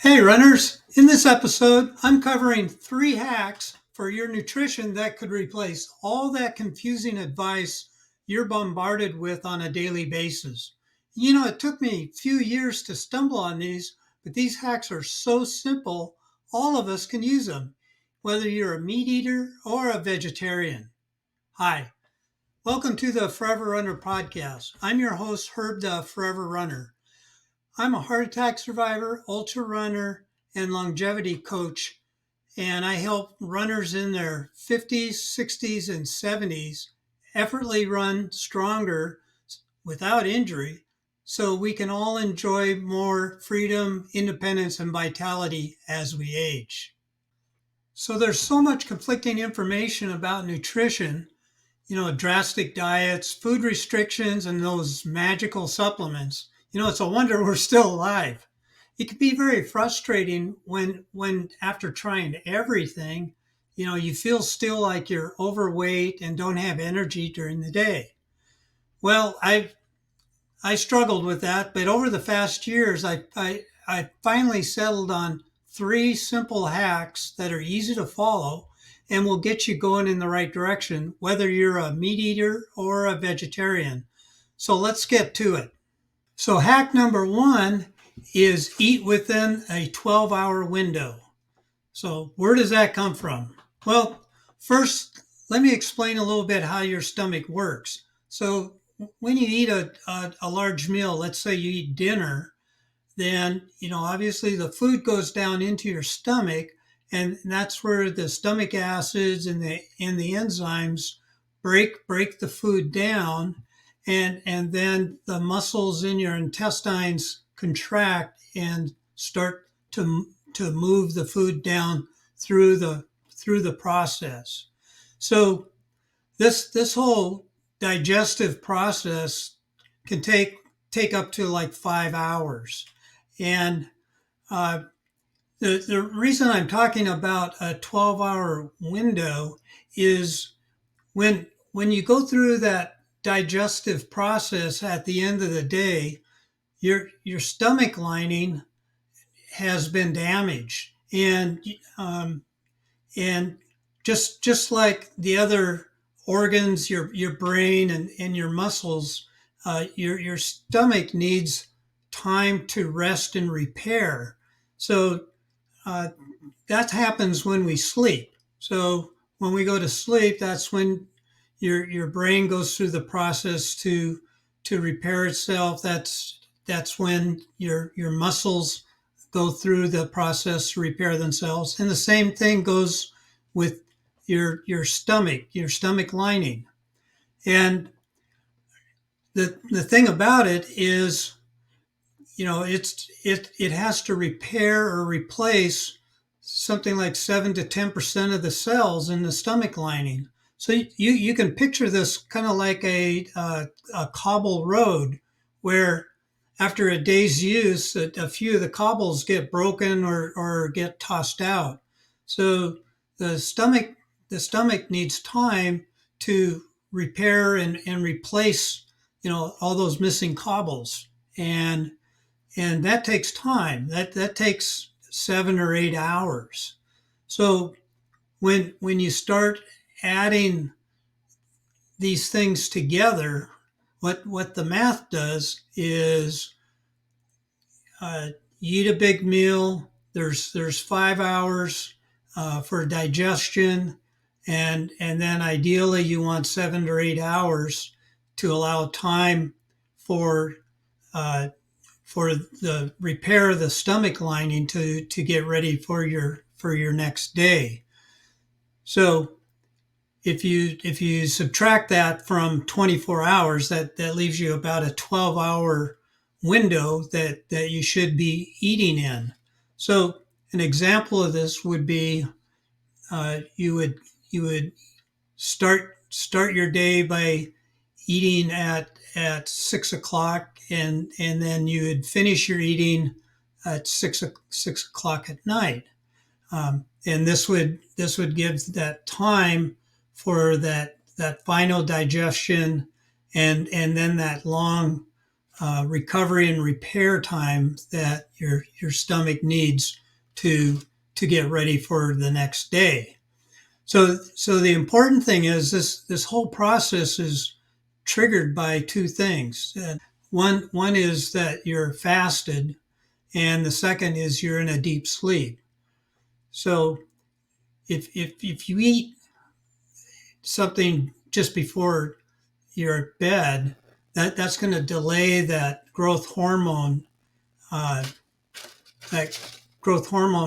Hey runners, in this episode, I'm covering 3 hacks for your nutrition that could replace all that confusing advice you're bombarded with on a daily basis. It took me a few years to stumble on these, but these hacks are so simple, all of us can use them, whether you're a meat eater or a vegetarian. Hi, welcome to the Forever Runner podcast. I'm your host, Herb the Forever Runner. I'm a heart attack survivor, ultra runner, and longevity coach, and I help runners in their 50s, 60s, and 70s effortlessly run stronger without injury so we can all enjoy more freedom, independence, and vitality as we age. So there's so much conflicting information about nutrition, drastic diets, food restrictions, and those magical supplements. It's a wonder we're still alive. It can be very frustrating when after trying everything, you feel still like you're overweight and don't have energy during the day. Well, I struggled with that, but over the past years, I finally settled on 3 simple hacks that are easy to follow and will get you going in the right direction, whether you're a meat eater or a vegetarian. So let's get to it. So, hack number 1 is eat within a 12-hour window. So, where does that come from? Well, first, let me explain a little bit how your stomach works. So, when you eat a large meal, let's say you eat dinner, then, obviously the food goes down into your stomach, and that's where the stomach acids and the enzymes break the food down, and then the muscles in your intestines contract and start to move the food down through the process. So this whole digestive process can take up to like 5 hours. And the reason I'm talking about a 12-hour window is when you go through that digestive process at the end of the day, your stomach lining has been damaged, and just like the other organs, your brain and your muscles, your stomach needs time to rest and repair. So uh, that happens when we sleep. So when we go to sleep, that's when your brain goes through the process to repair itself. That's when your muscles go through the process to repair themselves. And the same thing goes with your stomach lining. And the thing about it is, it has to repair or replace something like 7 to 10% of the cells in the stomach lining. So you can picture this kind of like a cobble road where after a day's use, a few of the cobbles get broken or get tossed out. So the stomach the stomach needs time to repair and replace, all those missing cobbles. And that takes time. That takes 7 or 8 hours. So when you start adding these things together, what the math does is you eat a big meal. There's 5 hours for digestion, and then ideally you want 7 or 8 hours to allow time for uh, for the repair of the stomach lining to get ready for your next day. So if you subtract that from 24 hours, that leaves you about a 12-hour window that you should be eating in. So an example of this would be you would start your day by eating at 6 o'clock, and then you would finish your eating at 6 o'clock at night. And this would give that time for that final digestion, and then that long recovery and repair time that your stomach needs to get ready for the next day. So the important thing is this whole process is triggered by two things. One is that you're fasted, and the second is you're in a deep sleep. So if you eat something just before you're at bed, that's going to delay uh, that growth hormone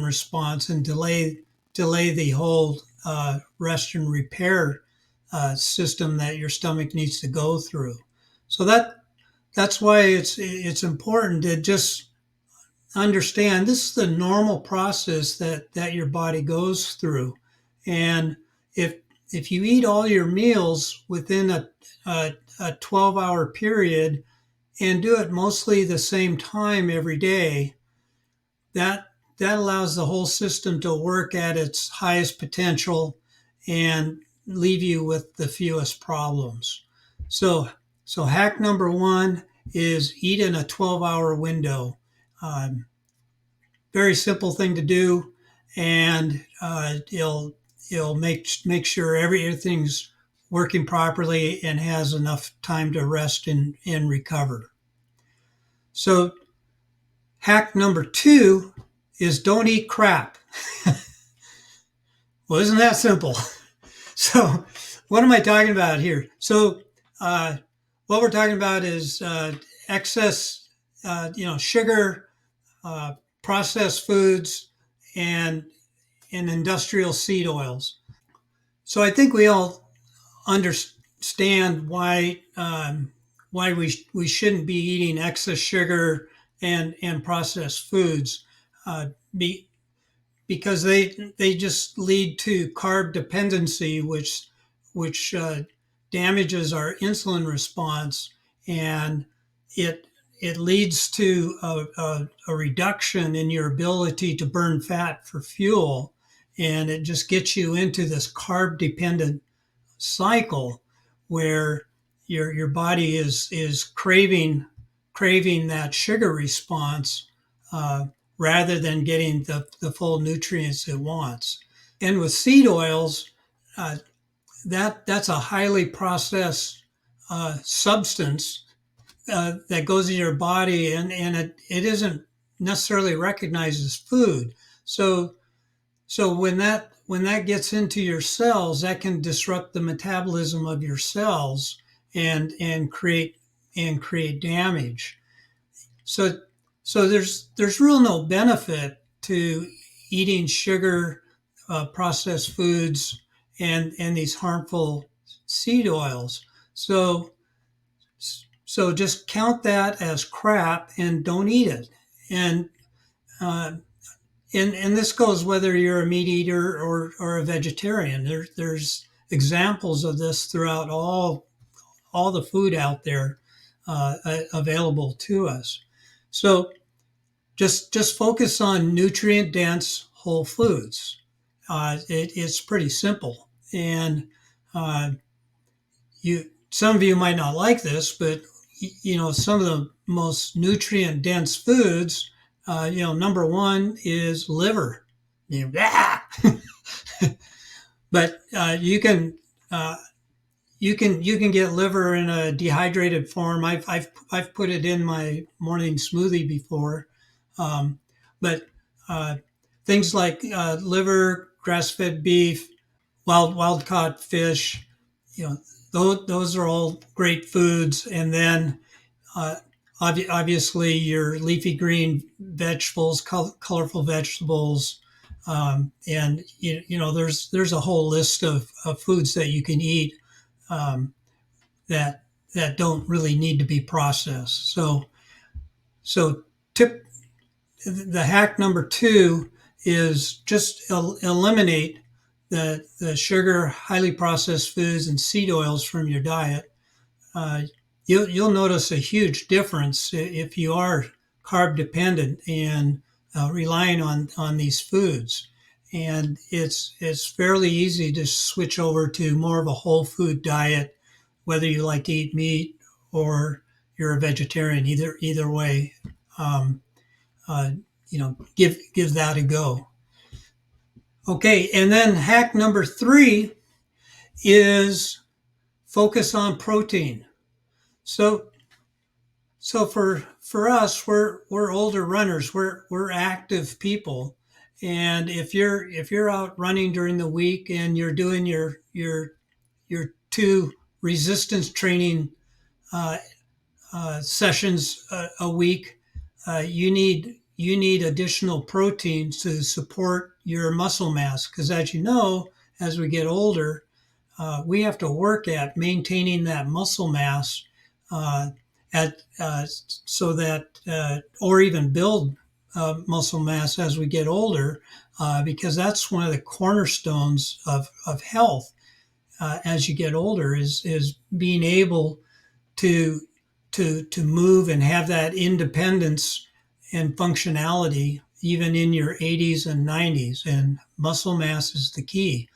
response, and delay the whole rest and repair system that your stomach needs to go through. So that's why it's important to just understand this is the normal process that your body goes through. And if you eat all your meals within a 12-hour period and do it mostly the same time every day, that allows the whole system to work at its highest potential and leave you with the fewest problems. So hack number one is eat in a 12-hour window. Very simple thing to do, and it'll make sure everything's working properly and has enough time to rest and recover. So hack number two is don't eat crap. Well, isn't that simple? So what am I talking about here? So what we're talking about is excess, sugar, processed foods, and industrial seed oils. So I think we all understand why we shouldn't be eating excess sugar and processed foods, because they just lead to carb dependency, which damages our insulin response, and it leads to a reduction in your ability to burn fat for fuel, and it just gets you into this carb dependent cycle where your body is craving that sugar response, rather than getting the full nutrients it wants. And with seed oils, that's a highly processed substance that goes in your body, and it isn't necessarily recognized as food. So when that gets into your cells, that can disrupt the metabolism of your cells and create damage. So there's real no benefit to eating sugar, processed foods, and these harmful seed oils. So just count that as crap and don't eat it. And and this goes whether you're a meat eater or a vegetarian. There's examples of this throughout all the food out there available to us. So just focus on nutrient dense whole foods. It's pretty simple, and some of you might not like this, but some of the most nutrient dense foods, number one is liver. But you can get liver in a dehydrated form. I've put it in my morning smoothie before, but things like liver, grass-fed beef, wild caught fish, those are all great foods. And then obviously your leafy green vegetables, colorful vegetables, and there's a whole list of foods that you can eat that don't really need to be processed. So the hack number two is just eliminate the sugar, highly processed foods, and seed oils from your diet. You'll notice a huge difference if you are carb dependent and relying on these foods. And it's fairly easy to switch over to more of a whole food diet, whether you like to eat meat or you're a vegetarian. Either way, give that a go. Okay, and then hack number 3 is focus on protein. So for us, we're older runners. We're active people, and if you're out running during the week and you're doing your 2 resistance training uh, sessions a week, you need additional protein to support your muscle mass. Because as you know, as we get older, we have to work at maintaining that muscle mass at so that or even build muscle mass as we get older, because that's one of the cornerstones of health as you get older is being able to move and have that independence and functionality even in your 80s and 90s, and muscle mass is the key.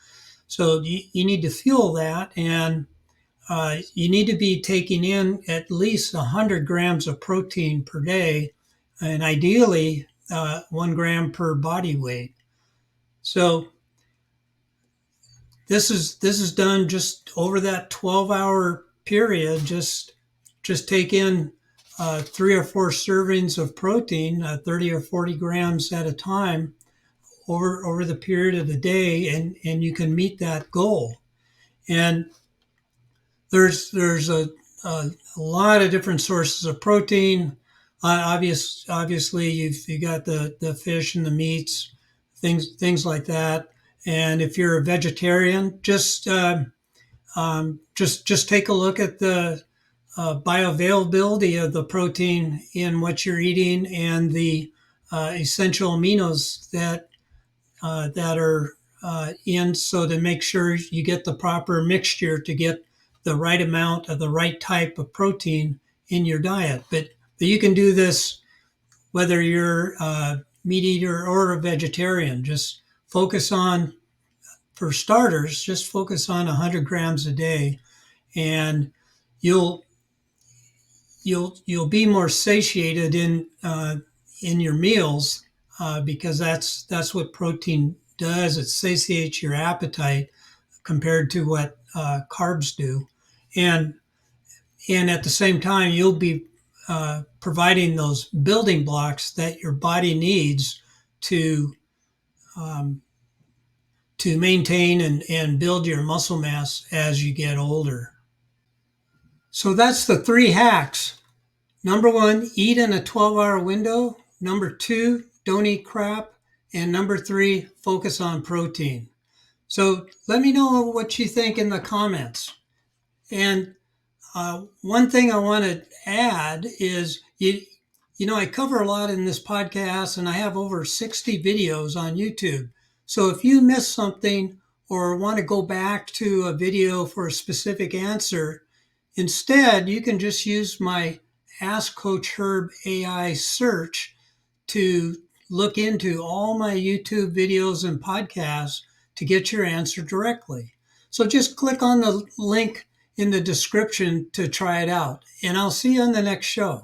So you need to fuel that, and you need to be taking in at least 100 grams of protein per day, and ideally 1 gram per body weight. So this is done just over that 12-hour period. Just take in 3 or 4 servings of protein, 30 or 40 grams at a time over the period of the day, and you can meet that goal. And there's a lot of different sources of protein. Obviously, you got the fish and the meats, things like that. And if you're a vegetarian, just take a look at the bioavailability of the protein in what you're eating and the essential aminos that are in, so to make sure you get the proper mixture to get the right amount of the right type of protein in your diet. But you can do this whether you're a meat eater or a vegetarian. Just focus on, for starters, just focus on 100 grams a day, and you'll be more satiated in your meals, because that's what protein does. It satiates your appetite compared to what carbs do, and at the same time you'll be providing those building blocks that your body needs to maintain and build your muscle mass as you get older. So that's the 3 hacks. Number 1, eat in a 12-hour window. Number 2, don't eat crap. And number 3, focus on protein. So let me know what you think in the comments. And one thing I want to add is, I cover a lot in this podcast, and I have over 60 videos on YouTube. So if you miss something or want to go back to a video for a specific answer, instead, you can just use my Ask Coach Herb AI search to look into all my YouTube videos and podcasts to get your answer directly. So just click on the link in the description to try it out, and I'll see you on the next show.